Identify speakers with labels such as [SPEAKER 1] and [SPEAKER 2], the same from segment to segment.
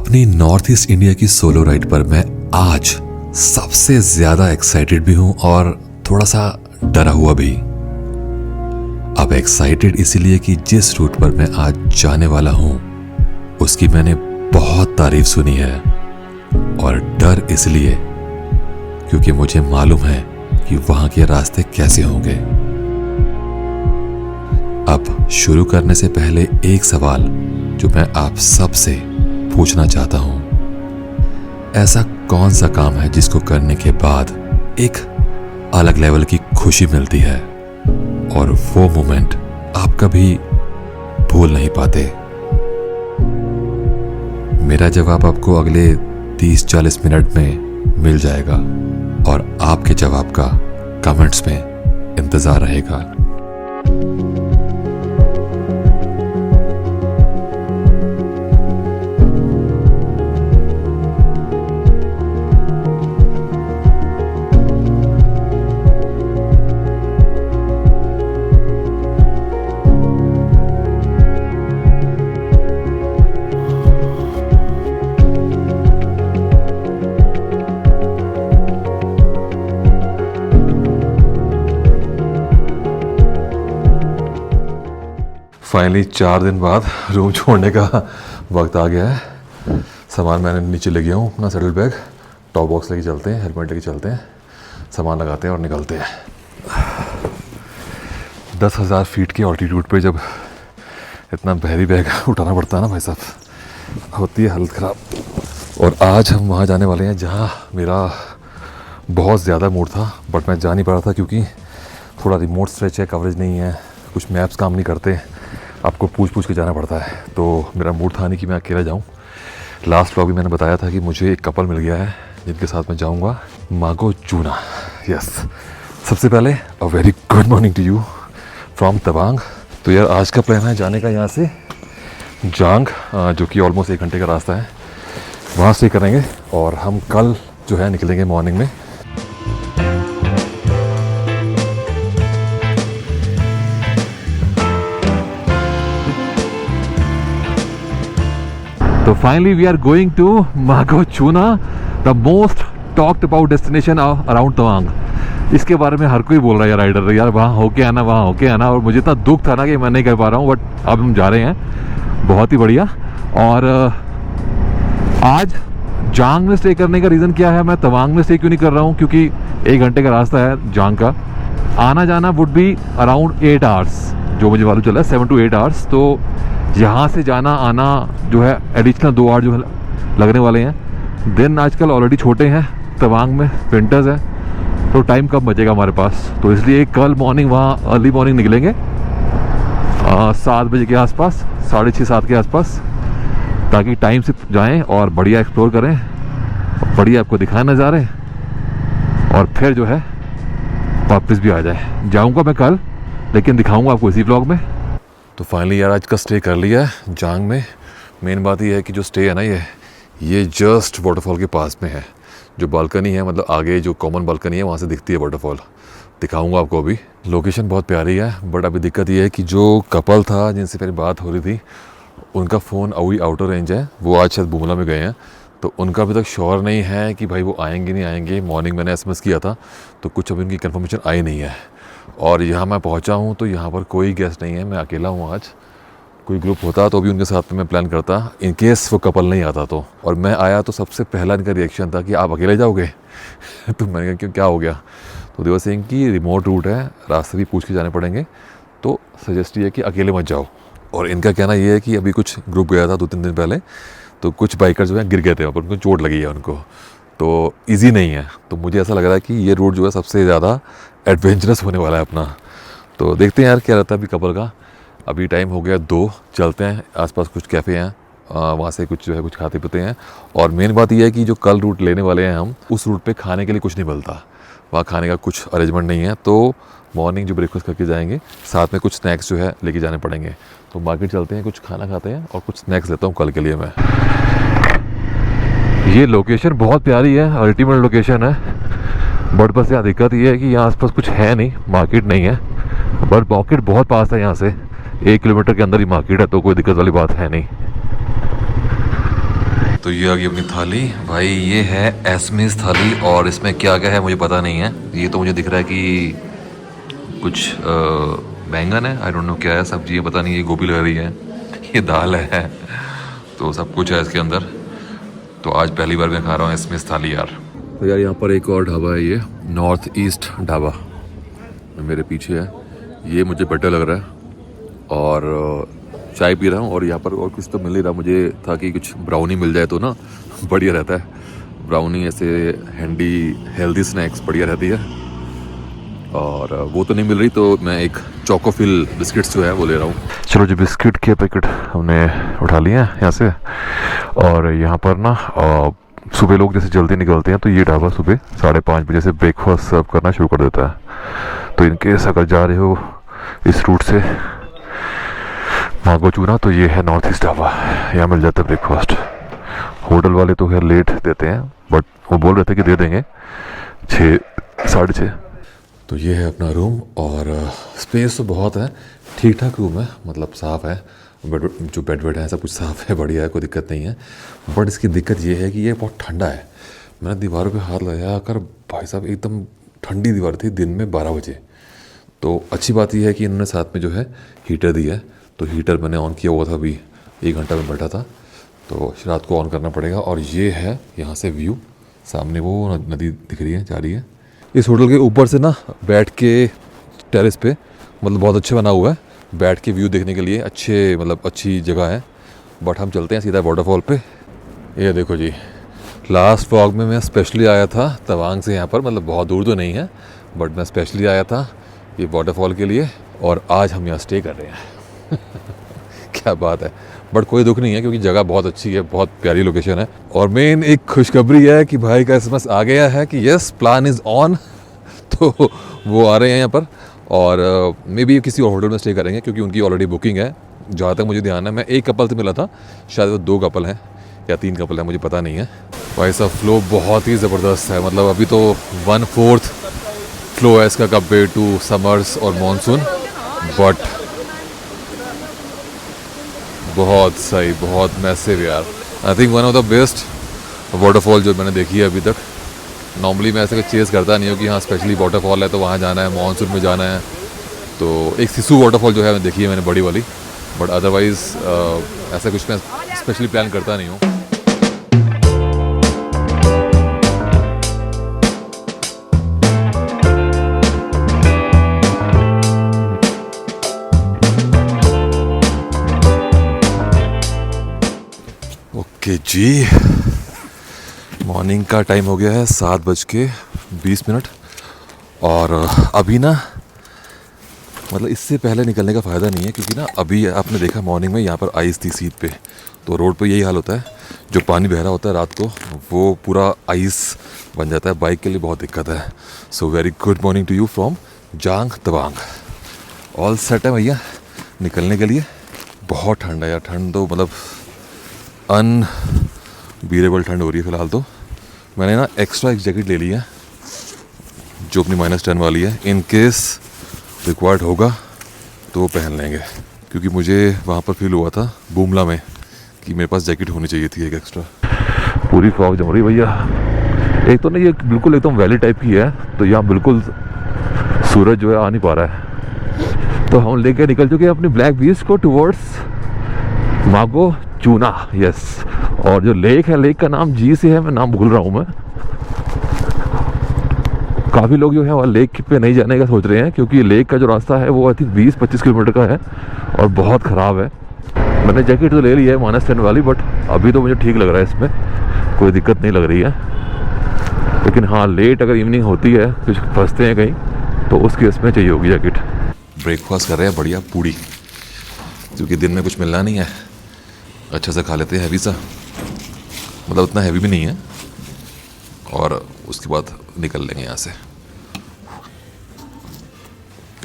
[SPEAKER 1] अपनी north east India की solo ride पर मैं आज सबसे ज्यादा एक्साइटेड भी हूं और थोड़ा सा डरा हुआ भी। अब एक्साइटेड इसीलिए कि जिस रूट पर मैं आज जाने वाला हूं उसकी मैंने बहुत तारीफ सुनी है, और डर इसलिए क्योंकि मुझे मालूम है कि वहां के रास्ते कैसे होंगे। अब शुरू करने से पहले एक सवाल जो मैं आप सब से पूछना चाहता हूं, ऐसा कौन सा काम है जिसको करने के बाद एक अलग लेवल की खुशी मिलती है और वो मोमेंट आप कभी भूल नहीं पाते? मेरा जवाब आपको अगले 30-40 मिनट में मिल जाएगा और आपके जवाब का कमेंट्स में इंतजार रहेगा। फाइनली 4 दिन बाद रूम छोड़ने का वक्त आ गया है। सामान मैंने नीचे ले गया हूँ, अपना सेटल बैग, टॉप बॉक्स लेके चलते हैं, हेलमेट लेके चलते हैं, सामान लगाते हैं और निकलते हैं। 10,000 फीट की ऑल्टीट्यूड पे जब इतना भारी बैग उठाना पड़ता है ना भाई साहब, होती है हालत ख़राब। और आज हम वहाँ जाने वाले हैं जहाँ मेरा बहुत ज़्यादा मूड था, बट मैं जा नहीं पा रहा था क्योंकि थोड़ा रिमोट स्ट्रेच है, कवरेज नहीं है, कुछ मैप्स काम नहीं करते, आपको पूछ के जाना पड़ता है। तो मेरा मूड था नहीं कि मैं अकेला जाऊं। लास्ट व्लॉग भी मैंने बताया था कि मुझे एक कपल मिल गया है जिनके साथ मैं जाऊंगा मागो चूना। यस, सबसे पहले a very good morning to you from Tawang. तो यार आज का प्लान है जाने का यहाँ से जांग, जो कि ऑलमोस्ट 1 घंटे का रास्ता है, वहाँ स्टे करेंगे और हम कल जो है निकलेंगे मॉर्निंग में। So finally we are going to Mago Chuna, the most talked about destination around Tawang। इसके बारे में हर कोई बोल रहा है राइडर, यार वहाँ होके आना, वहाँ होके आना। और मुझे इतना दुख था ना कि मैं नहीं कर पा रहा हूँ, बट अब हम जा रहे हैं। बहुत ही बढ़िया। और आज जांग में स्टे करने का रीज़न क्या है, मैं तवांग में स्टे क्यों नहीं कर रहा हूँ, क्योंकि 1 घंटे का रास्ता है जांग का। आना जाना वुड बी अराउंड 8 आवर्स, जो मुझे मालूम चला है 7 to 8 आवर्स। तो यहाँ से जाना आना जो है एडिशनल 2 आवर जो है लगने वाले हैं। दिन आजकल ऑलरेडी छोटे हैं, तवांग में विंटर्स है, तो टाइम कम बचेगा हमारे पास। तो इसलिए कल मॉर्निंग वहाँ अर्ली मॉर्निंग निकलेंगे 7 बजे के आसपास, 6:30-7 के आसपास, ताकि टाइम से जाएं और बढ़िया एक्सप्लोर करें, बढ़िया आपको दिखाएं नज़ारे, और फिर जो है वापस भी आ जाए। जाऊँगा मैं कल, लेकिन दिखाऊँगा आपको इसी ब्लॉग में। तो फाइनली यार आज का स्टे कर लिया है जांग में। मेन बात ये है कि जो स्टे है ना ये जस्ट वाटरफॉल के पास में है। जो बालकनी है, मतलब आगे जो कॉमन बालकनी है, वहाँ से दिखती है वाटरफॉल, दिखाऊंगा आपको अभी। लोकेशन बहुत प्यारी है, बट अभी दिक्कत ये है कि जो कपल था जिनसे मेरी बात हो रही थी, उनका फ़ोन अभी आउटर रेंज है, वो आज शायद बुमला में गए हैं, तो उनका अभी तक श्योर नहीं है कि भाई वो आएंगे नहीं आएंगे। मॉर्निंग मैंने SMS किया था, तो कुछ अभी उनकी कन्फर्मेशन आई नहीं है। और यहाँ मैं पहुँचा हूँ तो यहाँ पर कोई गेस्ट नहीं है, मैं अकेला हूँ आज। कोई ग्रुप होता तो भी उनके साथ में मैं प्लान करता, इन केस वो कपल नहीं आता तो। और मैं आया तो सबसे पहला इनका रिएक्शन था कि आप अकेले जाओगे तो मैंने कहा क्यों, क्या हो गया? तो देवर सिंह की रिमोट रूट है, रास्ते भी पूछ के जाने पड़ेंगे, तो सजेस्ट ये है कि अकेले मत जाओ। और इनका कहना ये है कि अभी कुछ ग्रुप गया था 2-3 दिन पहले, तो कुछ बाइकर जो है गिर गए थे, वहाँ पर उनको चोट लगी है उनको, तो ईजी नहीं है। तो मुझे ऐसा लग रहा है कि ये रूट जो है सबसे ज़्यादा एडवेंचरस होने वाला है अपना। तो देखते हैं यार क्या रहता है अभी कपल का। अभी टाइम हो गया 2, चलते हैं, आसपास कुछ कैफ़े हैं, वहाँ से कुछ जो है कुछ खाते पीते हैं। और मेन बात यह है कि जो कल रूट लेने वाले हैं हम, उस रूट पे खाने के लिए कुछ नहीं मिलता, वहाँ खाने का कुछ अरेंजमेंट नहीं है। तो मॉर्निंग जो ब्रेकफास्ट करके जाएंगे, साथ में कुछ स्नैक्स जो है लेके जाने पड़ेंगे। तो मार्केट चलते हैं, कुछ खाना खाते हैं और कुछ स्नैक्स लेता हूँ कल के लिए मैं। ये लोकेशन बहुत प्यारी है, अल्टीमेट लोकेशन है, बट बस यहाँ दिक्कत ये है कि यहाँ आसपास कुछ है नहीं, मार्केट नहीं है। बट मार्केट बहुत पास है यहाँ से, 1 किलोमीटर के अंदर ही मार्केट है, तो कोई दिक्कत वाली बात है नहीं। तो ये आ गई अपनी थाली भाई। ये है एस्मिस थाली और इसमें क्या क्या है मुझे पता नहीं है। ये तो मुझे दिख रहा है कि कुछ बैंगन है, आई डोंट नो क्या है सब्जी है, पता नहीं। ये गोभी लग रही है, ये दाल है, तो सब कुछ है इसके अंदर। तो आज पहली बार मैं खा रहा हूँ एस्मिस थाली यार। तो यार यहाँ पर एक और ढाबा है, ये नॉर्थ ईस्ट ढाबा मेरे पीछे है। ये मुझे बेटर लग रहा है और चाय पी रहा हूँ। और यहाँ पर और कुछ तो मिल नहीं रहा, मुझे था कि कुछ ब्राउनी मिल जाए तो ना बढ़िया रहता है। ब्राउनी ऐसे हैंडी हेल्दी स्नैक्स बढ़िया रहती है, और वो तो नहीं मिल रही, तो मैं एक चोकोफिल बिस्किट्स जो है वो ले रहा हूँ। चलो जी, बिस्किट के पैकेट हमने उठा लिए हैं यहाँ से। और यहाँ पर ना सुबह लोग जैसे जल्दी निकलते हैं तो ये ढाबा सुबह 5:30 बजे से ब्रेकफास्ट सर्व करना शुरू कर देता है। तो इनकेस अगर जा रहे हो इस रूट से मागो चूना, तो ये है नॉर्थ ईस्ट ढाबा, यहाँ मिल जाता है ब्रेकफास्ट। होटल वाले तो खैर लेट देते हैं, बट वो बोल रहे थे कि दे देंगे 6, 6:30। तो ये है अपना रूम और स्पेस तो बहुत है, ठीक ठाक रूम है, मतलब साफ़ है। जो बेड वेड है सब कुछ साफ़ है, बढ़िया है, कोई दिक्कत नहीं है। बट इसकी दिक्कत ये है कि ये बहुत ठंडा है। मैंने दीवारों पे हाथ लगाया कर, भाई साहब एकदम ठंडी दीवार थी दिन में 12 बजे। तो अच्छी बात यह है कि इन्होंने साथ में जो है हीटर दिया है, तो हीटर मैंने ऑन किया हुआ था, अभी 1 घंटा में बैठा था, तो रात को ऑन करना पड़ेगा। और ये है यहाँ से व्यू, सामने वो नदी दिख रही है, जा रही है। इस होटल के ऊपर से ना बैठ के टेरेस पे, मतलब बहुत अच्छा बना हुआ है, बैठ के व्यू देखने के लिए अच्छे, मतलब अच्छी जगह है। बट हम चलते हैं सीधा वाटरफॉल पे। ये देखो जी, लास्ट व्लॉग में मैं स्पेशली आया था तवांग से यहाँ पर, मतलब बहुत दूर तो नहीं है, बट मैं स्पेशली आया था ये वाटरफॉल के लिए, और आज हम यहाँ स्टे कर रहे हैं। क्या बात है। बट कोई दुख नहीं है क्योंकि जगह बहुत अच्छी है, बहुत प्यारी लोकेशन है। और मेन एक खुशखबरी है कि भाई का एसएमएस आ गया है कि यस प्लान इज़ ऑन। तो वो आ रहे हैं यहाँ पर, और मे बी किसी और होटल में स्टे करेंगे क्योंकि उनकी ऑलरेडी बुकिंग है। जहाँ तक मुझे ध्यान है, मैं एक कपल से मिला था, शायद वो 2 कपल हैं या 3 कपल हैं, मुझे पता नहीं है। भाई साहब फ्लो बहुत ही ज़बरदस्त है, मतलब अभी तो 1/4 फ्लो है इसका कंपेयर टू समर्स और मानसून। बट बहुत सही, बहुत मैसिव यार। I think one of the best waterfall जो मैंने देखी है अभी तक। नॉर्मली मैं ऐसे कुछ चेज़ करता नहीं हूँ कि हाँ स्पेशली वाटरफॉल है तो वहाँ जाना है, मानसून में जाना है। तो एक सिसु वाटरफॉल जो है मैं देखी है मैंने, बड़ी वाली, बट अदरवाइज़ ऐसा कुछ मैं स्पेशली प्लान करता नहीं हूँ। ओके जी, मॉर्निंग का टाइम हो गया है 7:20। और अभी ना, मतलब इससे पहले निकलने का फ़ायदा नहीं है क्योंकि ना अभी आपने देखा मॉर्निंग में यहाँ पर आइस थी सीट पे, तो रोड पे यही हाल होता है। जो पानी बह रहा होता है रात को वो पूरा आइस बन जाता है, बाइक के लिए बहुत दिक्कत है। So very good morning to you from Jang Tawang. All set है भैया निकलने के लिए। बहुत ठंड है यार, ठंड तो मतलब अनबीरेबल ठंड हो रही है फ़िलहाल। तो मैंने ना एक्स्ट्रा एक जैकेट ले ली है जो अपनी -10 वाली है, इन केस रिक्वायर्ड होगा तो वो पहन लेंगे, क्योंकि मुझे वहाँ पर फील हुआ था बुमला में कि मेरे पास जैकेट होनी चाहिए थी एक एक्स्ट्रा। पूरी फॉग जम रही भैया। एक तो ना ये बिल्कुल एकदम वैली टाइप की है, तो यहाँ बिल्कुल सूरज जो है आ नहीं पा रहा है। तो हम लेके निकल चुके हैं अपनी ब्लैक बीस्ट को टुवर्ड्स मागो चूना। यस, और जो लेक है, लेक का नाम जी से है, मैं नाम भूल रहा हूँ मैं। काफ़ी लोग जो है वहाँ लेक पे नहीं जाने का सोच रहे हैं क्योंकि लेक का जो रास्ता है वो आई थिंक 20-25 किलोमीटर का है और बहुत ख़राब है। मैंने जैकेट तो ले ली है -10 वाली, बट अभी तो मुझे ठीक लग रहा है, इसमें कोई दिक्कत नहीं लग रही है। लेकिन हाँ, लेट अगर इवनिंग होती है, कुछ फंसते हैं कहीं, तो उस केस में चाहिए होगी जैकेट। ब्रेकफास्ट कर रहे हैं बढ़िया पूड़ी, क्योंकि दिन में कुछ मिलना नहीं है, अच्छा सा खा लेते हैं हैवी सा, मतलब उतना हैवी भी नहीं है, और उसके बाद निकल लेंगे यहाँ से।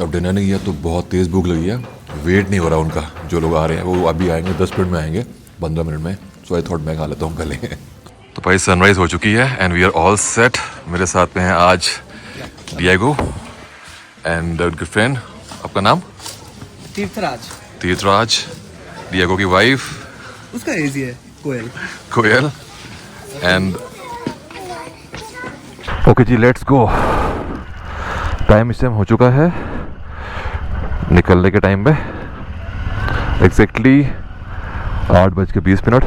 [SPEAKER 1] अब डिनर नहीं किया तो बहुत तेज़ भूख लगी है, वेट नहीं हो रहा उनका, जो लोग आ रहे हैं वो अभी आएंगे, 10 मिनट में आएंगे, 15 मिनट में। सो आई थॉट मैं खा लेता हूँ पहले। तो भाई सनराइज़ हो चुकी है and we are all set. मेरे साथ में है आज डिएगो एंड गुड फ्रेंड। आपका नाम?
[SPEAKER 2] तीर्थराज।
[SPEAKER 1] तीर्थराज, डिएगो की वाइफ।
[SPEAKER 2] उसका एज ही है Koyal.
[SPEAKER 1] Koyal and okay ji, let's go. Time इस टाइम हो चुका है निकलने के टाइम पे, एग्जैक्टली 8:20।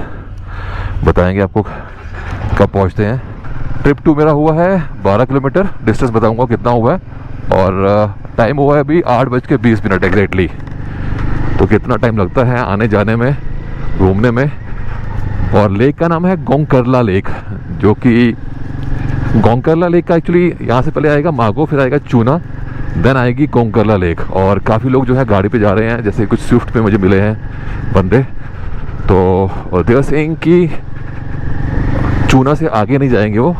[SPEAKER 1] बताएंगे आपको कब पहुंचते हैं। ट्रिप 2 मेरा हुआ है 12 किलोमीटर, डिस्टेंस बताऊंगा कितना हुआ है, और टाइम हुआ है अभी 8:20 एग्जैक्टली। तो कितना टाइम लगता है आने जाने में, घूमने में। और लेक का नाम है गोंगकरला लेक, जो कि गोंगकरला लेक का एक्चुअली यहाँ से पहले आएगा मागो, फिर आएगा चूना, देन आएगी गोंगकरला लेक। और काफ़ी लोग जो है गाड़ी पे जा रहे हैं, जैसे कुछ स्विफ्ट पे मुझे मिले हैं बंदे, तो दे आर सेइंग कि चूना से आगे नहीं जाएंगे वो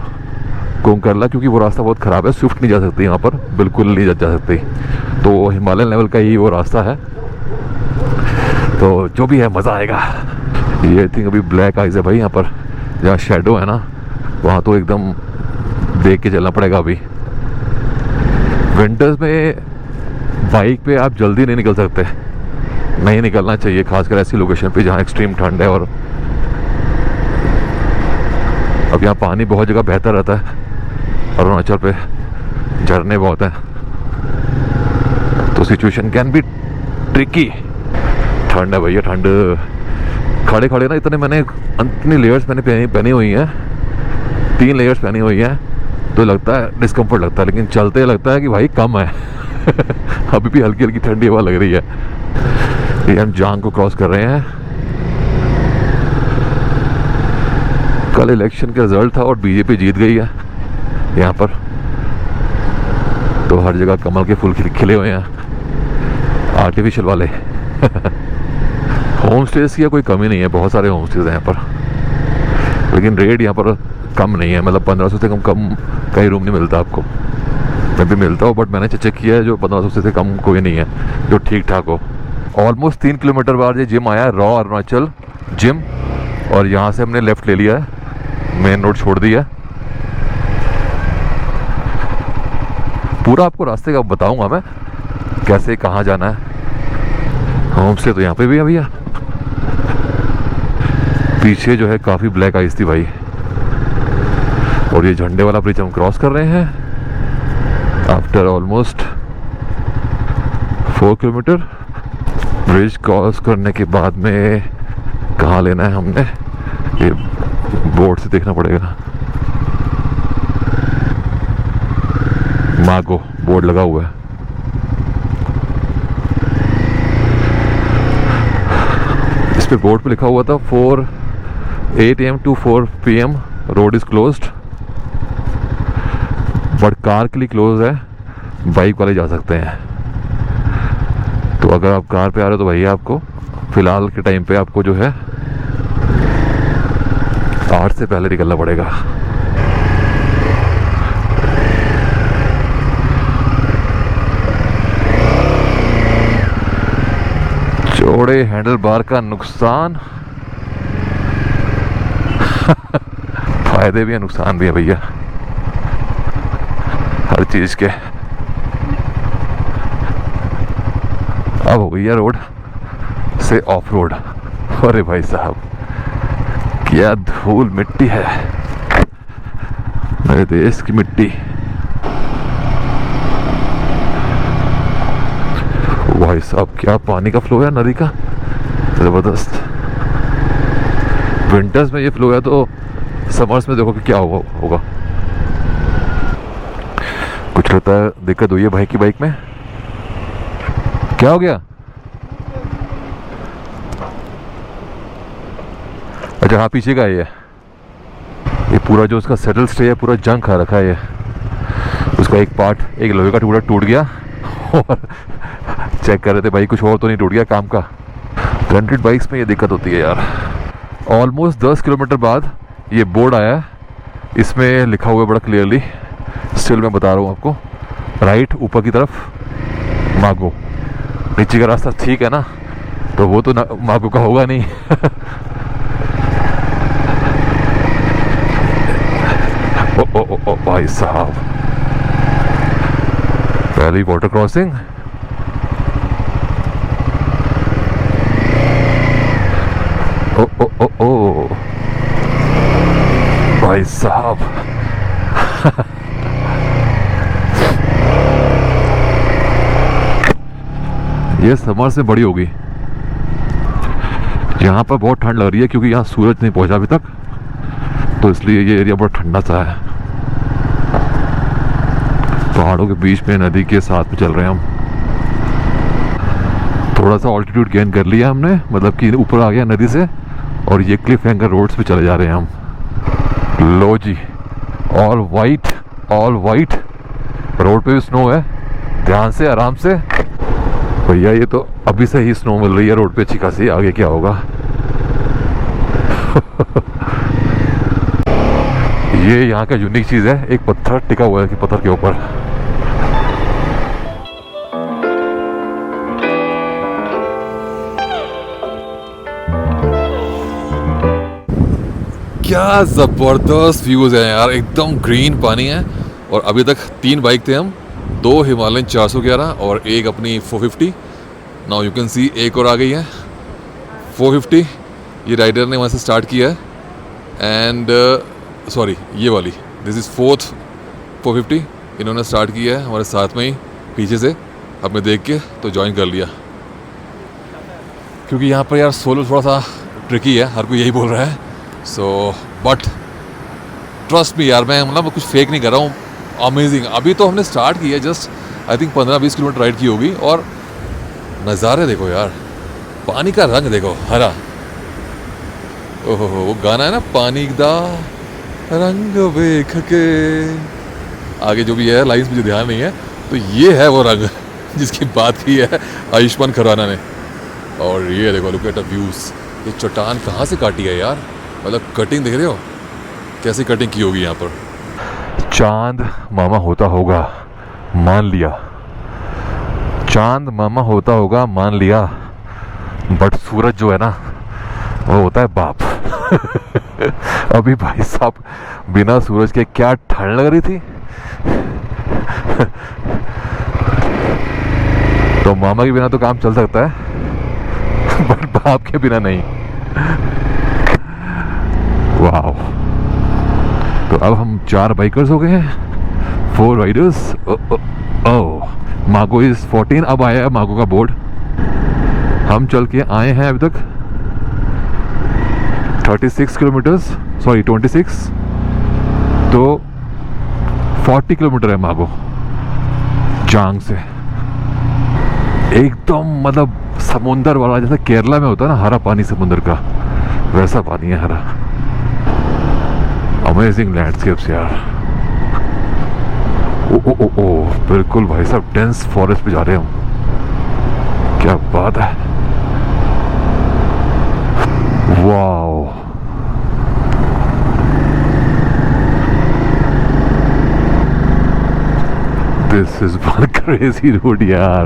[SPEAKER 1] गोंगकरला, क्योंकि वो रास्ता बहुत ख़राब है, स्विफ्ट नहीं जा सकती यहाँ पर, बिल्कुल नहीं जा सकती। तो हिमालयन लेवल का ही वो रास्ता है, तो जो भी है मज़ा आएगा। ये थिंक अभी ब्लैक आइज है भाई यहाँ पर, जहाँ शेडो है ना वहाँ तो एकदम देख के चलना पड़ेगा। अभी विंटर्स में बाइक पे आप जल्दी नहीं निकल सकते, नहीं निकलना चाहिए, खासकर ऐसी लोकेशन पे जहाँ एक्सट्रीम ठंड है। और अब यहाँ पानी बहुत जगह बेहतर रहता है, अरुणाचल पे झरने बहुत हैं, तो सिचुएशन कैन बी ट्रिकी। ठंड है भैया, ठंड। खड़े खड़े ना इतनी लेयर्स मैंने पहनी हुई हैं, 3 लेयर्स पहनी हुई हैं, तो लगता है डिस्कम्फर्ट लगता है, लेकिन चलते लगता है कि भाई कम है। अभी भी हल्की हल्की ठंडी हवा लग रही है। ये हम जांग को क्रॉस कर रहे हैं। कल इलेक्शन का रिजल्ट था और बीजेपी जीत गई है यहाँ पर, तो हर जगह कमल के फूल खिले हुए हैं, आर्टिफिशियल वाले। होम स्टेज की कोई कमी नहीं है, बहुत सारे होम स्टेज हैं यहाँ पर, लेकिन रेट यहाँ पर कम नहीं है, मतलब 1500 से कम कहीं रूम नहीं मिलता आपको। मैं भी मिलता हूँ, बट मैंने चेक किया है, जो 1500 से कम कोई नहीं है जो ठीक ठाक हो। ऑलमोस्ट 3 किलोमीटर बाद ये जिम आया है, रॉ अरुणाचल जिम, और यहाँ से हमने लेफ़्ट ले लिया है, मेन रोड छोड़ दिया। पूरा आपको रास्ते का बताऊँगा मैं, कैसे कहाँ जाना है। होम स्टे तो यहाँ पे भी है भैया। पीछे जो है काफ़ी ब्लैक आइस थी भाई, और ये झंडे वाला ब्रिज हम क्रॉस कर रहे हैं after almost 4 kilometre. Bridge cross करने के बाद में कहाँ लेना है हमने, ये बोर्ड से देखना पड़ेगा। मागो बोर्ड लगा हुआ है। इस पे बोर्ड पे लिखा हुआ था 8 AM to 4 PM road is closed, but car के लिए क्लोज है, बाइक वाले जा सकते हैं। तो अगर आप कार पे आ रहे हो तो भैया आपको फिलहाल के टाइम पे आपको जो है 8 से पहले निकलना पड़ेगा। चौड़े हैंडल बार का नुकसान। फायदे भी है, नुकसान भी है भैया, हर चीज के। अब हो गई रोड से ऑफ रोड। अरे भाई साहब, क्या धूल मिट्टी है, मेरे देश की मिट्टी। भाई साहब क्या पानी का फ्लो है नदी का, जबरदस्त। विंटर्स में ये फ्लो है, तो समर्स में देखो कि क्या होगा। कुछ लगता है दिक्कत हुई है भाई की बाइक में। क्या हो गया? अच्छा हाँ, पीछे का ये पूरा जो उसका सेटल स्टे है पूरा जंग खा रखा है ये। उसका एक पार्ट, एक लोहे का टुकड़ा टूट गया, और चेक कर रहे थे भाई कुछ और तो नहीं टूट गया काम का। रेंटेड बाइक्स में ये दिक्कत होती है यार। ऑलमोस्ट 10 किलोमीटर बाद ये बोर्ड आया है, इसमें लिखा हुआ है बड़ा क्लियरली, स्टिल मैं बता रहा हूँ आपको। राइट ऊपर की तरफ मागो, नीचे का रास्ता ठीक है ना, तो वो तो मागो का होगा नहीं। ओ भाई साहब, पहली वाटर क्रॉसिंग। ओ ये समर से बड़ी होगी। यहाँ पर बहुत ठंड लग रही है क्योंकि यहाँ सूरज नहीं पहुँचा अभी तक, तो इसलिए ये एरिया बहुत ठंडा सा है। पहाड़ों के बीच में नदी के साथ में चल रहे हैं हम। थोड़ा सा ऑल्टीट्यूड गेन कर लिया हमने, मतलब कि ऊपर आ गया नदी से, और ये क्लिफ हैंगर रोड्स पे चले जा रहे हैं हम। लो जी, ऑल वाइट रोड पे भी स्नो है। ध्यान से, आराम से भैया, ये तो अभी से ही स्नो मिल रही है रोड पे अच्छी खासी, आगे क्या होगा। ये यहाँ का यूनिक चीज़ है, एक पत्थर टिका हुआ है कि पत्थर के ऊपर। क्या ज़बरदस्त व्यूज़ हैं यार, एकदम ग्रीन पानी है। और अभी तक 3 बाइक थे हम, 2 हिमालयन 411 और एक अपनी 450। नाउ यू कैन सी एक और आ गई है 450। ये राइडर ने वहाँ से स्टार्ट किया है, एंड सॉरी ये वाली, दिस इज़ 4th 450। इन्होंने स्टार्ट किया है हमारे साथ में ही पीछे से, हमने देख के तो ज्वाइन कर लिया। क्योंकि यहाँ पर यार सोलो थोड़ा सा ट्रिकी है, हर कोई यही बोल रहा है। सो बट ट्रस्ट मी यार, मैं मतलब कुछ फेक नहीं कर रहा हूँ, अमेजिंग। अभी तो हमने स्टार्ट किया है, just I think 15-20 kilometre ride की होगी, और नज़ारे देखो यार, पानी का रंग देखो हरा। ओहो, वो गाना है ना, पानी दा रंग वेख के, आगे जो भी है लाइन्स मुझे ध्यान नहीं है, तो ये है वो रंग जिसकी बात की है आयुष्मान खुराना ने। और ये देखो, लुक एट द व्यूज़। ये चट्टान कहाँ से काटी है यार, मतलब कटिंग देख रहे हो कैसी कटिंग की होगी यहाँ पर। चांद मामा होता होगा, मान लिया, चांद मामा होता होगा मान लिया, बट सूरज जो है ना वो होता है बाप। अभी भाई साहब बिना सूरज के क्या ठंड लग रही थी। तो मामा के बिना तो काम चल सकता है, बट बाप के बिना नहीं। वाह। तो अब हम 4 बाइकर्स हो गए हैं, 4 राइडर्स। मागो इज 14। अब आया है मागो का बोर्ड। हम चल के आए हैं अभी तक 36 किलोमीटर्स, सॉरी 26, तो 40 किलोमीटर है मागो जांग से। एकदम मतलब समुंदर वाला, जैसे केरला में होता है ना हरा पानी समुंदर का, वैसा पानी है हरा। अमेजिंग लैंडस्केप्स यार। ओ बिल्कुल भाई साहब, डेंस फॉरेस्ट पे जा रहे हैं हम, क्या बात है। Wow, this is one crazy road यार,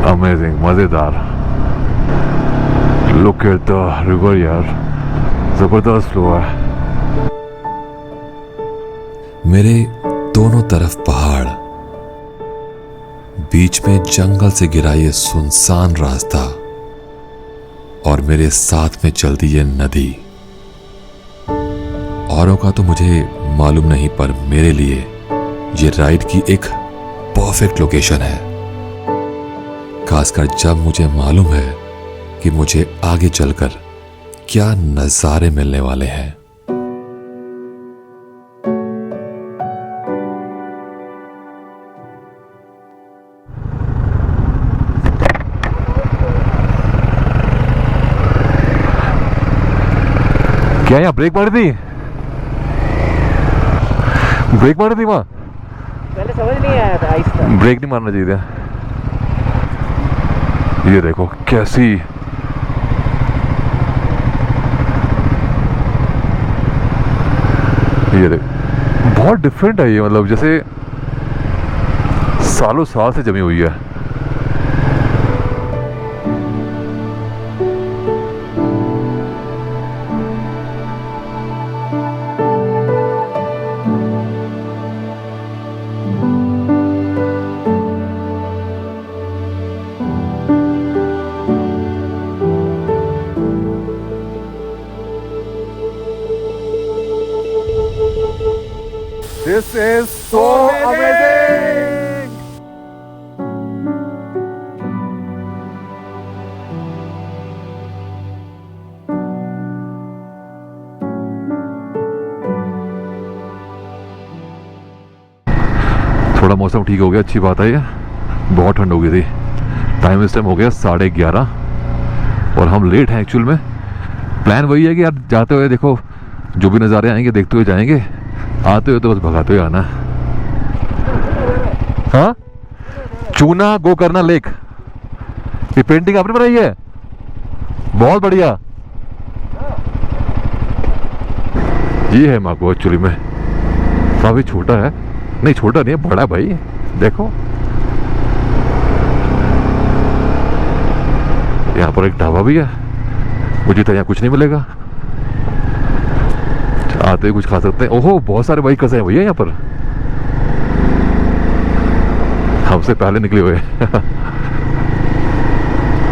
[SPEAKER 1] अमेजिंग, मजेदार। लुक एट द रिवर यार, जबरदस्त फ्लो है।
[SPEAKER 2] मेरे दोनों तरफ पहाड़, बीच में जंगल से घिरा ये सुनसान रास्ता, और मेरे साथ में चलती ये नदी। औरों का तो मुझे मालूम नहीं, पर मेरे लिए ये राइड की एक परफेक्ट लोकेशन है, खासकर जब मुझे मालूम है कि मुझे आगे चलकर क्या नज़ारे मिलने वाले हैं।
[SPEAKER 1] क्या यहाँ ब्रेक मारी थी? ब्रेक मारी थी वहाँ?
[SPEAKER 3] पहले समझ नहीं आया था, आहिस्ता।
[SPEAKER 1] ब्रेक नहीं मारना चाहिए था। ये देखो कैसी, ये देखो बहुत डिफरेंट है ये, मतलब जैसे सालों साल से जमी हुई है। This is so amazing! मौसम ठीक हो गया, अच्छी बात है ये। बहुत ठंड हो गई थी। टाइम इस टाइम हो गया 11:30 और हम लेट हैं एक्चुअल में। प्लान वही है कि यार जाते हुए देखो जो भी नज़ारे आएंगे देखते हुए जाएंगे, आते हुए तो बस भगाते हुए आना है। हाँ, चूना गोकर्णा लेक, ये पेंटिंग आपने बनाई है? बहुत बढ़िया। ये है मागो एक्चुअली में, काफी छोटा है। नहीं छोटा नहीं है, बड़ा भाई, देखो। यहाँ पर एक ढाबा भी है, मुझे तो यहाँ कुछ नहीं मिलेगा, आते ही कुछ खा सकते हैं। ओहो बहुत सारे बाइकर्स हैं भैया यहाँ पर, हमसे पहले निकले हुए।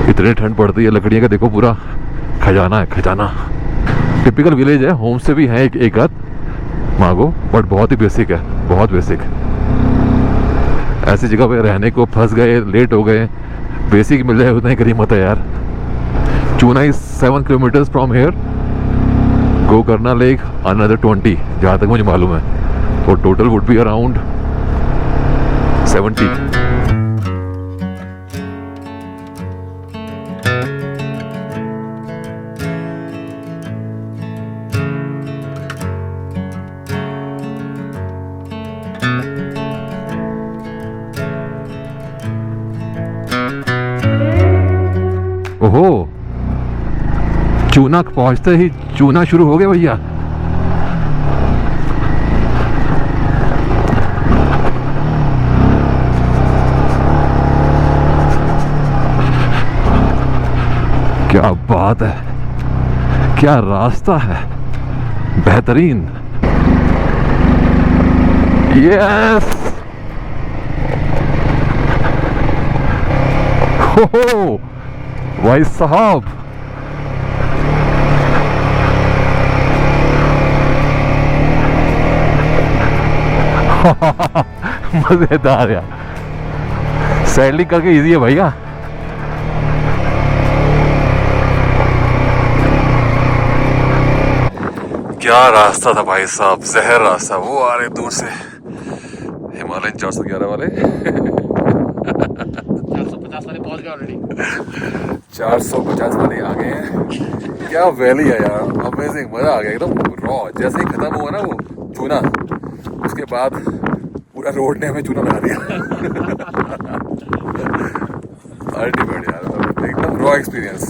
[SPEAKER 1] इतनी ठंड पड़ती है, लकड़ियाँ का देखो पूरा खजाना है, खजाना। टिपिकल विलेज है, होम से भी है एक आध मागो, बट बहुत ही बेसिक है, बहुत बेसिक। ऐसी जगह पे रहने को फंस गए, लेट हो गए, बेसिक मिल जाए उतना ही गरीमत है यार। चूना is 7 kilometres from here, Gokarna lake another 20, जहाँ तक मुझे मालूम है। और टोटल वुड बी अराउंड 70। ओहो, चूना पहुंचते ही चूना शुरू हो गया भैया। क्या बात है, क्या रास्ता है, बेहतरीन। यस, हो भाई साहब, मजेदार यार। सैडलिंग करके इजी है भैया। क्या रास्ता था भाई साहब, जहर रास्ता। वो आ रहे दूर से हिमालयन 411 वाले।
[SPEAKER 3] 450 वाले पहुंच गए ऑलरेडी।
[SPEAKER 1] 450 वाले आ गए हैं। क्या वैली है यार, अमेजिंग, मजा आ गया एकदम। रॉ जैसे ही खत्म हुआ ना वो चूना, उसके बाद पूरा रोड ने हमें चूना लगा दिया। अल्टीमेट यार, एकदम रॉ एक्सपीरियंस।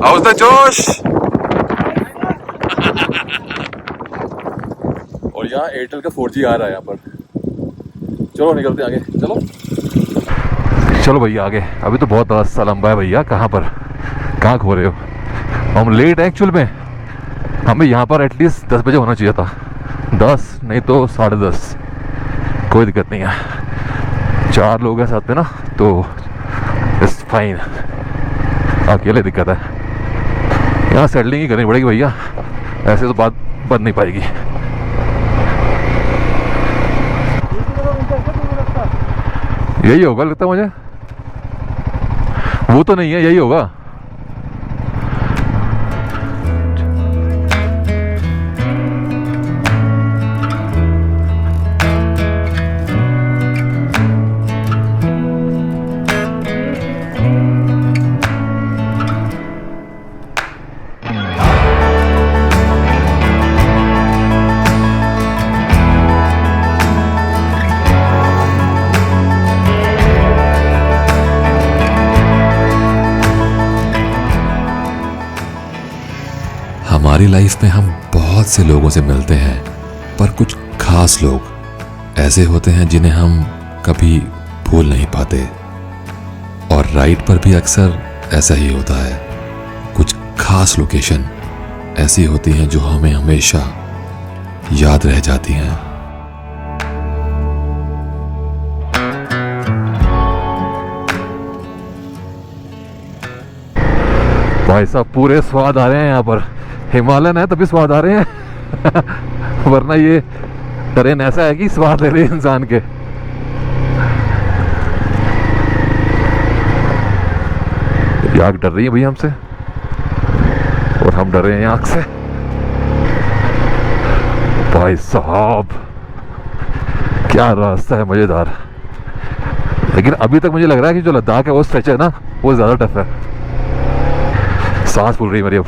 [SPEAKER 1] हाउस द जोश। और यहाँ एयरटेल का 4G आ रहा है यहाँ पर। चलो निकलते आगे, चलो चलो भैया आगे। अभी तो बहुत रास्ता लंबा है भैया। कहाँ पर, कहाँ खो रहे हो? हम लेट है एक्चुअल में। हमें यहाँ पर एटलीस्ट 10 बजे होना चाहिए था, 10 नहीं तो 10:30। कोई दिक्कत नहीं है, 4 लोग हैं साथ में ना, तो इट्स फाइन। अकेले दिक्कत है। यहाँ सेटलिंग ही करनी पड़ेगी भैया, ऐसे तो बात बन नहीं पाएगी। यही होगा लगता है मुझे, वो तो नहीं है, यही होगा।
[SPEAKER 2] हमारी लाइफ में हम बहुत से लोगों से मिलते हैं, पर कुछ खास लोग ऐसे होते हैं जिन्हें हम कभी भूल नहीं पाते। और राइड पर भी अक्सर ऐसा ही होता है। कुछ खास लोकेशन ऐसी होती हैं जो हमें हमेशा याद रह जाती हैं।
[SPEAKER 1] भाई साहब पूरे स्वाद आ रहे हैं यहाँ पर। हिमालयन है तभी स्वाद आ रहे हैं। वरना ये ट्रेन ऐसा है कि स्वाद ले रहे हैं इंसान के। आग डर रही है भैया हमसे, और हम डर रहे हैं आग से। भाई साहब क्या रास्ता है मज़ेदार। लेकिन अभी तक मुझे लग रहा है कि जो लद्दाख है वो स्ट्रेच है ना, वो ज़्यादा टफ है। सांस फूल रही है मेरी अब।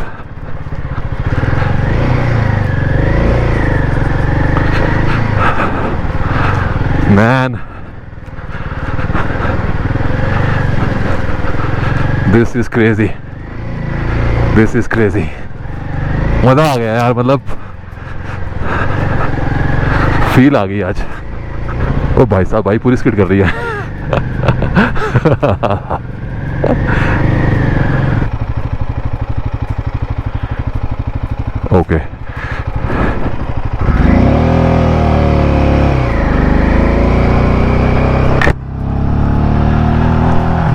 [SPEAKER 1] Man this is crazy, this is crazy. मज़ा आ गया यार, मतलब फील आ गई आज। ओ भाई साहब, भाई पूरी स्किट कर रही है। ओके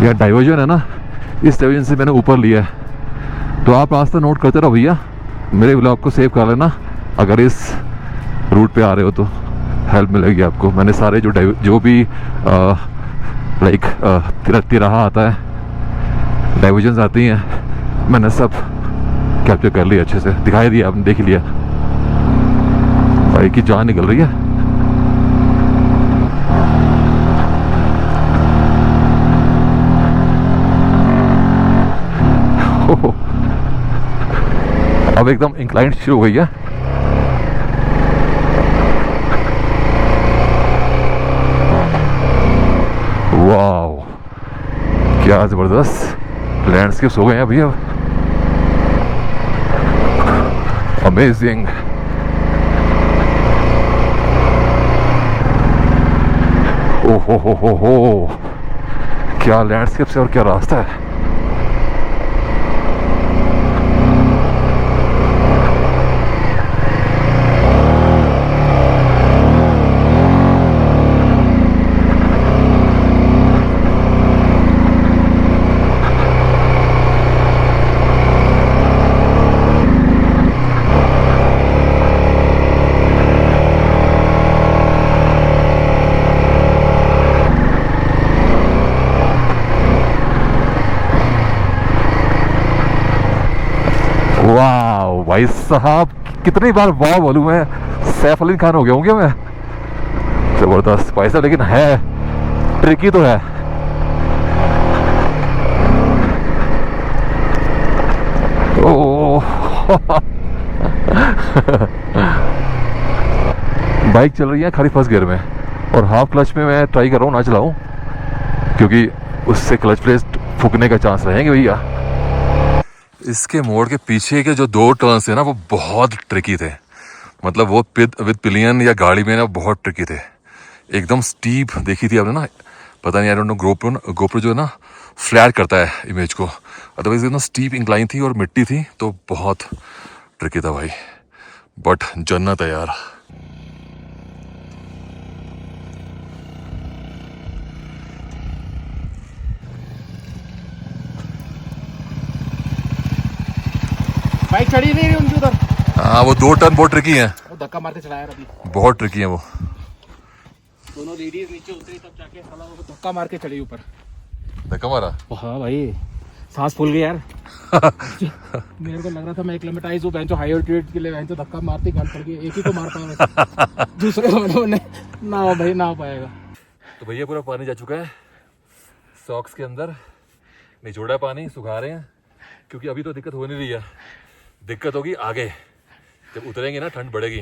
[SPEAKER 1] यह डाइवर्जन है ना, इस डाइवर्जन से मैंने ऊपर लिया है। तो आप रास्ता नोट करते रहो भैया, मेरे व्लॉग को सेव कर लेना। अगर इस रूट पे आ रहे हो तो हेल्प मिलेगी आपको। मैंने सारे जो भी लाइक तिराहा आता है, डाइवर्जन्स आती हैं, मैंने सब कैप्चर कर लिया, अच्छे से दिखाई दिया, आपने देख लिया। भाई की जान निकल रही है। अब एकदम इंक्लाइंड शुरू हो गई है। वाओ क्या जबरदस्त लैंडस्केप्स हो गए हैं अभी। अब अमेजिंग। ओहो हो क्या लैंडस्केप्स है और क्या रास्ता है। वाह भाई साहब, कितनी बार वाह बोलूं मैं, सैफ अली खान हो गया हूँ क्या मैं। जबरदस्त भाई साहब, लेकिन है ट्रिकी तो है। ओ बाइक चल रही है खाली फर्स्ट गियर में, और हाफ क्लच में मैं ट्राई कर रहा हूँ ना चलाऊं, क्योंकि उससे क्लच प्लेट फूकने का चांस रहेंगे भैया। इसके मोड़ के पीछे के जो 2 टर्न्स थे ना, वो बहुत ट्रिकी थे। मतलब वो विद पिलियन या गाड़ी में ना बहुत ट्रिकी थे, एकदम स्टीप। देखी थी आपने ना, पता नहीं, आई डोंट नो, गोप्रो जो है ना फ्लैट करता है इमेज को, अदरवाइज एकदम स्टीप इंक्लाइन थी और मिट्टी थी, तो बहुत ट्रिकी था भाई। बट जन्नत है यार।
[SPEAKER 3] बाइक चढ़ी नहीं रही उनकी उधर।
[SPEAKER 1] हाँ वो 2 टर्न बहुत ट्रिकी हैं,
[SPEAKER 3] वो धक्का मार के चलाया अभी।
[SPEAKER 1] बहुत ट्रिकी हैं वो।
[SPEAKER 3] दोनों लेडीज नीचे उतरी तब जाके साला वो धक्का मार के चढ़ी ऊपर।
[SPEAKER 1] धक्का मारा?
[SPEAKER 3] हाँ भाई सांस फूल गई यार। मेरे को लग रहा था मैं एक्लेमेटाइज हूँ, बेंचो हाई ऑल्टीट्यूड के लिए बेंचो धक्का मारती गाल पड़ गई। एक ही को मार पाया, दूसरे को मैंने ना हो भाई, ना हो पाएगा।
[SPEAKER 1] तो भैया पूरा पानी जा चुका है सॉक्स के अंदर, निचोड़ा है पानी, सुखा रहे हैं, क्योंकि अभी तो दिक्कत हो नहीं रही है। दिक्कत होगी आगे, जब उतरेंगे ना ठंड बढ़ेगी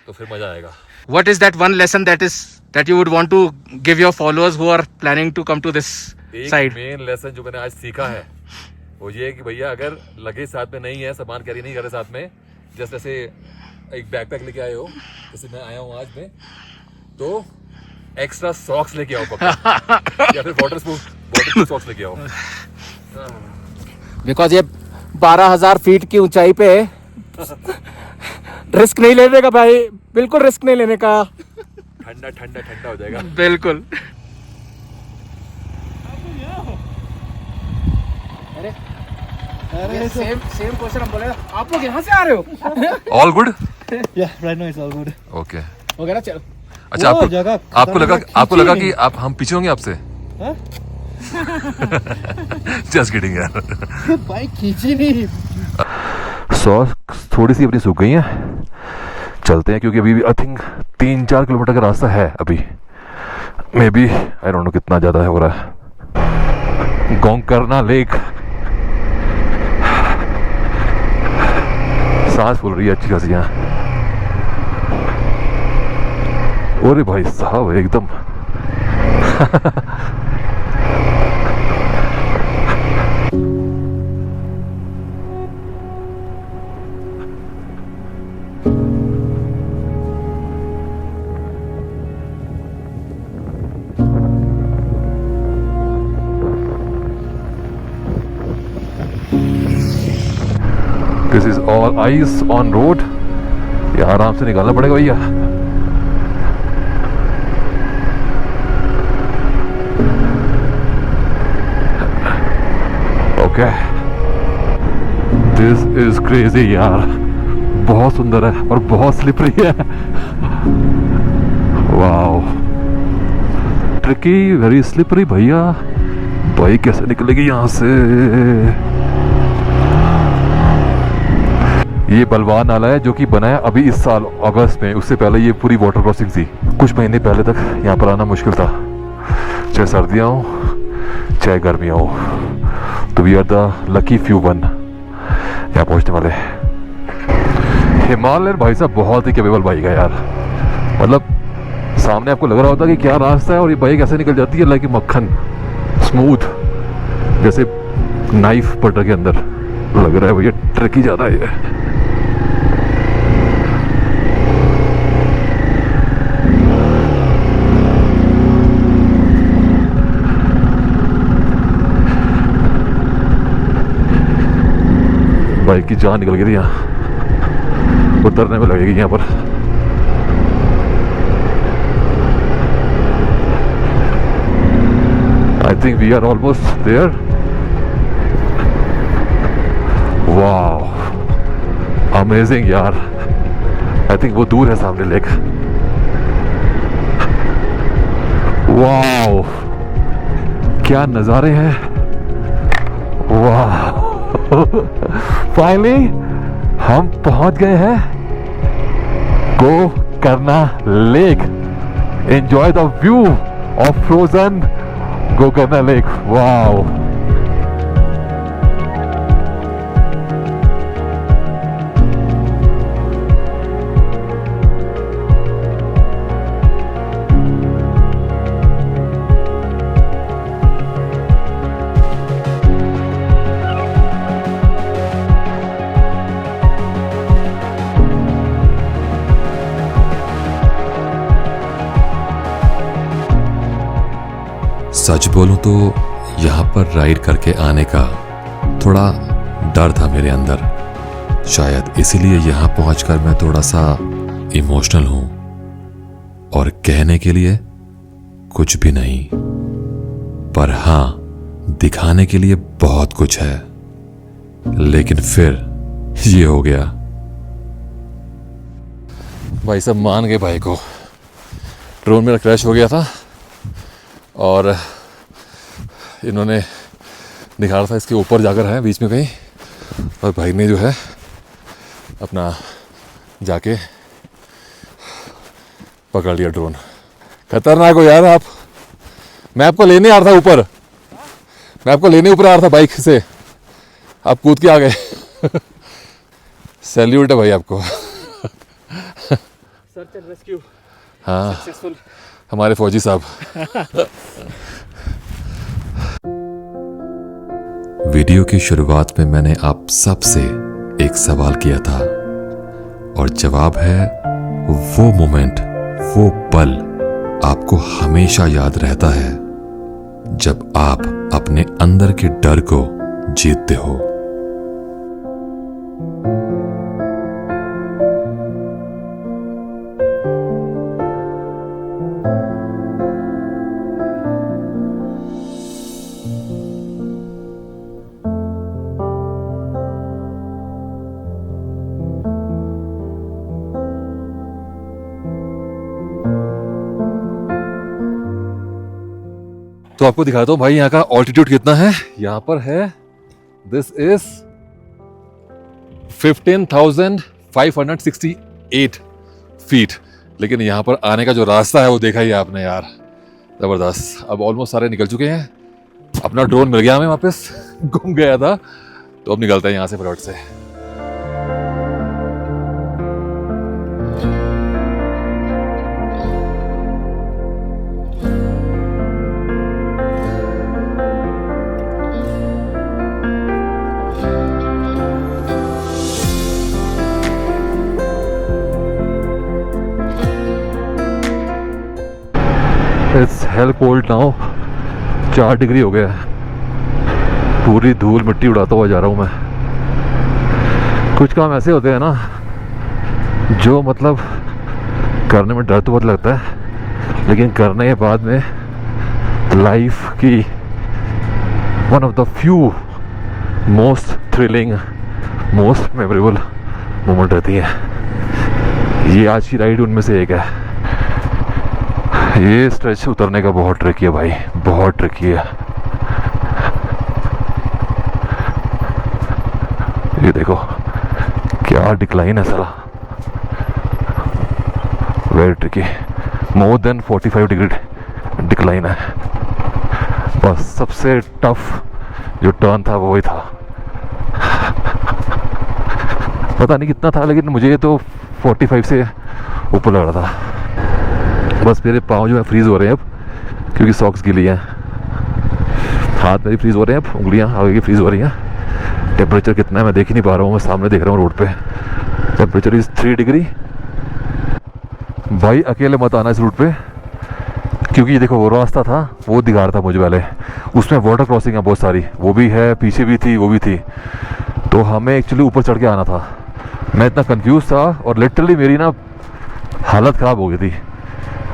[SPEAKER 1] तो फिर मजा आएगा।
[SPEAKER 3] What is that one lesson that you would want to give your followers who are planning to come to this side?
[SPEAKER 1] Main lesson जो मैंने आज सीखा है वो ये है कि भैया अगर लगेज साथ में नहीं है, सामान कैरी नहीं कर रहे साथ में, जैसे एक बैकपैक लेके आए हो, जैसे मैं आया हूँ आज में, तो एक्स्ट्रा सॉक्स लेके आओ पक्का, या फिर वाटरप्रूफ सॉक्स लेके आओ।
[SPEAKER 3] बिकॉज ये 12,000 फीट की ऊंचाई पे रिस्क नहीं लेने का भाई, बिल्कुल रिस्क नहीं लेने का।
[SPEAKER 1] ठंडा ठंडा ठंडा हो जाएगा
[SPEAKER 3] बिल्कुल। अरे सेम क्वेश्चन हम बोले, आप लोग यहाँ से आ रहे हो?
[SPEAKER 1] All good?
[SPEAKER 4] Yeah, right now it's all good.
[SPEAKER 1] Okay
[SPEAKER 3] हो गया ना, चलो।
[SPEAKER 1] अच्छा,
[SPEAKER 4] वो जगह
[SPEAKER 1] आपको लगा कि
[SPEAKER 4] नहीं।
[SPEAKER 1] आप हम पीछे होंगे आपसे?
[SPEAKER 4] हाँ?
[SPEAKER 1] जस्ट किडिंग यार।
[SPEAKER 4] बाइक खींची नहीं।
[SPEAKER 1] सॉक्स थोड़ी सी अपनी सूख गई हैं, चलते हैं क्योंकि अभी भी आई थिंक 3-4 किलोमीटर का रास्ता है अभी, maybe I don't know कितना ज़्यादा हो रहा है। गोकर्णा लेक, सांस फूल रही है अच्छी खासी यहाँ। अरे भाई साहब एकदम this is all ice on road. ये आराम से निकालना पड़ेगा भैया। ओके, दिस इज क्रेजी यार, बहुत सुंदर है और बहुत स्लिपरी है। वाओ, ट्रिकी, वेरी स्लिपरी भैया। बाइक कैसे निकलेगी यहाँ से? ये बलवान नाला है जो कि बना है अभी इस साल अगस्त में। उससे पहले ये पूरी वाटर क्रॉसिंग थी। कुछ महीने पहले तक यहाँ पर आना मुश्किल था, चाहे सर्दियाँ हो चाहे गर्मियाँ हो। तो we are the lucky few one यहाँ पहुँचने वाले। हिमालयन भाई साहब बहुत ही कैपेबल बाइक है यार। मतलब सामने आपको लग रहा होता है कि क्या रास्ता है और ये बाइक ऐसे निकल जाती है लाइक मक्खन, स्मूथ, जैसे नाइफ बटर के अंदर। लग रहा है भैया ट्रिकी ज़्यादा है। बाइक की जान निकल गई थी यहाँ, उतरने में लगेगी यहाँ पर। I think we are almost there. Wow, amazing यार। आई थिंक वो दूर है सामने लेक। वाओ, क्या नज़ारे हैं। वाह, फाइनली हम पहुंच गए हैं Gokarna lake. Enjoy the view of frozen Gokarna lake. Wow,
[SPEAKER 2] सच बोलूं तो यहाँ पर राइड करके आने का थोड़ा डर था मेरे अंदर। शायद इसीलिए यहाँ पहुंचकर मैं थोड़ा सा इमोशनल हूं। और कहने के लिए कुछ भी नहीं, पर हाँ, दिखाने के लिए बहुत कुछ है। लेकिन फिर ये हो गया।
[SPEAKER 1] भाई साहब मान गए भाई को। ड्रोन मेरा क्रैश हो गया था और इन्होंने दिखा रहा था इसके ऊपर जाकर है बीच में कहीं, और भाई ने जो है अपना जाके पकड़ लिया ड्रोन। खतरनाक हो यार आप। मैं आपको लेने आ रहा था ऊपर, मैं आपको लेने ऊपर आ रहा था बाइक से, आप कूद के आ गए। सैल्यूट है भाई आपको।
[SPEAKER 3] सर्च एंड रेस्क्यू
[SPEAKER 1] हाँ,
[SPEAKER 3] सक्सेसफुल।
[SPEAKER 1] हमारे फौजी साहब।
[SPEAKER 2] वीडियो की शुरुआत में मैंने आप सबसे एक सवाल किया था, और जवाब है वो मोमेंट, वो पल आपको हमेशा याद रहता है जब आप अपने अंदर के डर को जीतते हो।
[SPEAKER 1] तो आपको दिखाता हूँ भाई यहाँ का ऑल्टीट्यूड कितना है। यहाँ पर है, दिस इज 15,568 फीट, लेकिन यहाँ पर आने का जो रास्ता है वो देखा ही आपने यार, ज़बरदस्त। अब ऑलमोस्ट सारे निकल चुके हैं, अपना ड्रोन मिल गया हमें वापस, गुम गया था, तो अब निकलते हैं यहाँ से फटाफट से। It's hello cold now, 4 degree हो गया है, पूरी धूल मिट्टी उड़ाता हुआ जा रहा हूँ मैं। कुछ काम ऐसे होते हैं ना जो मतलब करने में डर तो बहुत लगता है, लेकिन करने के बाद में लाइफ की one of the few most thrilling, most memorable moment रहती है। ये आज की राइड उनमें से एक है। ये स्ट्रेच उतरने का बहुत ट्रिकी है भाई, बहुत ट्रिकी है। ये देखो क्या डिक्लाइन है साला, very tricky, more than 45 degree decline है। बस सबसे टफ जो टर्न था वो ही था, पता नहीं कितना था, लेकिन मुझे तो 45 से ऊपर लग रहा था। बस मेरे पाँव जो है फ्रीज़ हो रहे हैं अब, क्योंकि सॉक्स गिली हैं। हाथ मेरी फ्रीज़ हो रहे हैं अब, उंगलियां आगे की फ्रीज़ हो रही हैं। टेम्परेचर कितना है मैं देख ही नहीं पा रहा हूँ, मैं सामने देख रहा हूँ रोड पे, टेम्परेचर इज़ 3 डिग्री। भाई अकेले मत आना इस रूट पे, क्योंकि ये देखो वो रास्ता था वो दिखा रहा था मुझे पहले, उसमें वाटर क्रॉसिंग है बहुत सारी, वो भी है, पीछे भी थी, वो भी थी, तो हमें एक्चुअली ऊपर चढ़ के आना था। मैं इतना कंफ्यूज था और लिटरली मेरी ना हालत ख़राब हो गई थी।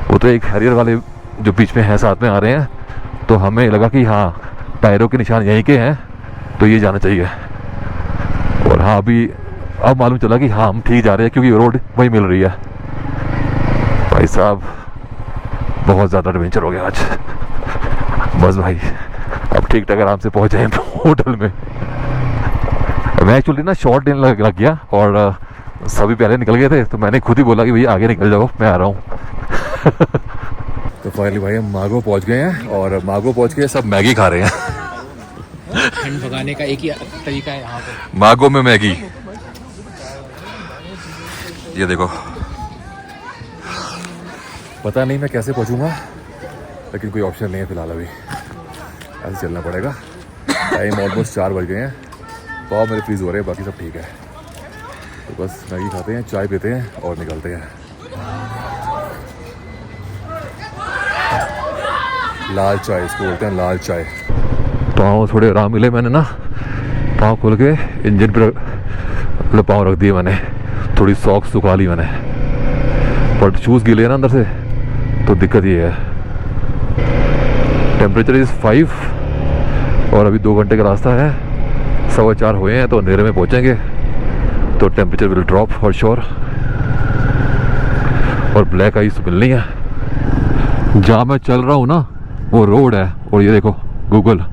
[SPEAKER 1] वो तो एक हैरियर वाले जो बीच में हैं साथ में आ रहे हैं, तो हमें लगा कि हाँ टायरों के निशान यहीं के हैं, तो ये जाना चाहिए। और हाँ अभी अब मालूम चला कि हाँ हम ठीक जा रहे हैं, क्योंकि रोड वही मिल रही है। भाई साहब बहुत ज़्यादा एडवेंचर हो गया आज। बस भाई अब ठीक ठाक आराम से पहुँच जाए होटल में। मैं एक्चुअली ना शॉर्ट लेने लग गया और सभी पहले निकल गए थे, तो मैंने खुद ही बोला कि भैया आगे निकल जाओ, मैं आ रहा हूँ। तो फाइनली भाई हम मागो पहुँच गए हैं, और मागो पहुँच के सब मैगी खा रहे हैं।
[SPEAKER 3] ठंड भगाने का एक ही तरीका है यहाँ पे,
[SPEAKER 1] मागो में मैगी। ये देखो, पता नहीं मैं कैसे पहुँचूँगा, लेकिन कोई ऑप्शन नहीं है फिलहाल, अभी ऐसे चलना पड़ेगा। टाइम ऑलमोस्ट 4 बज गए हैं, पाव मेरे फ्रीज हो रहे हैं, बाकी सब ठीक है। तो बस मैगी खाते हैं, चाय पीते हैं और निकलते हैं। लाल चाय इसको बोलते हैं, लाल चाय। पाँव थोड़े आराम मिले, मैंने ना पाँव खोल के इंजन पर मतलब पाँव रख दिए मैंने, थोड़ी सॉक्स सुखा ली मैंने, बट शूज़ गीले हैं ना अंदर से, तो दिक्कत ये है। टेम्परेचर इज़ 5 और अभी 2 घंटे का रास्ता है, 4:15 हुए हैं, तो अंधेरे में पहुँचेंगे, तो temperature will drop for sure. और ब्लैक आइस मिलनी है। जहाँ मैं चल रहा हूँ ना वो रोड है, और ये देखो गूगल,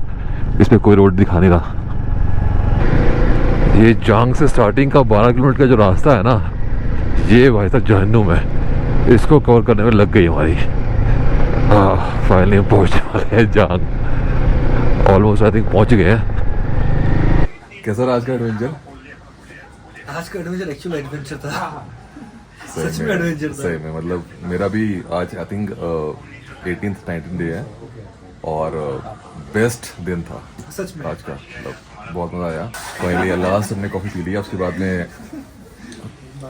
[SPEAKER 1] इस पर कोई रोड दिखा नहीं रहा। ये जांग से स्टार्टिंग का 12 किलोमीटर का जो रास्ता है ना, ये भाई साहब जहन्नुम है, इसको कवर करने में लग गई हमारी। फाइनली पहुँचने वाले हैं जांग, ऑलमोस्ट आई थिंक पहुँच गए हैं। कैसा रहा आज का एडवेंचर?
[SPEAKER 4] आज का एडवेंचर एक्चुअल एडवेंचर था, सच में एडवेंचर था।
[SPEAKER 1] सही में, मतलब मेरा भी आज I think 18th 19th day है, और बेस्ट दिन था
[SPEAKER 4] सच में
[SPEAKER 1] आज का, मतलब बहुत मज़ा आया। फाइनली लास्ट हमने कॉफ़ी पी लिया, उसके बाद में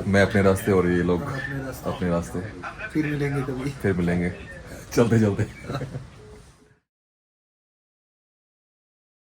[SPEAKER 1] मैं अपने रास्ते और ये लोग अपने रास्ते।
[SPEAKER 4] फिर मिलेंगे कभी,
[SPEAKER 1] फिर मिलेंगे चलते चलते।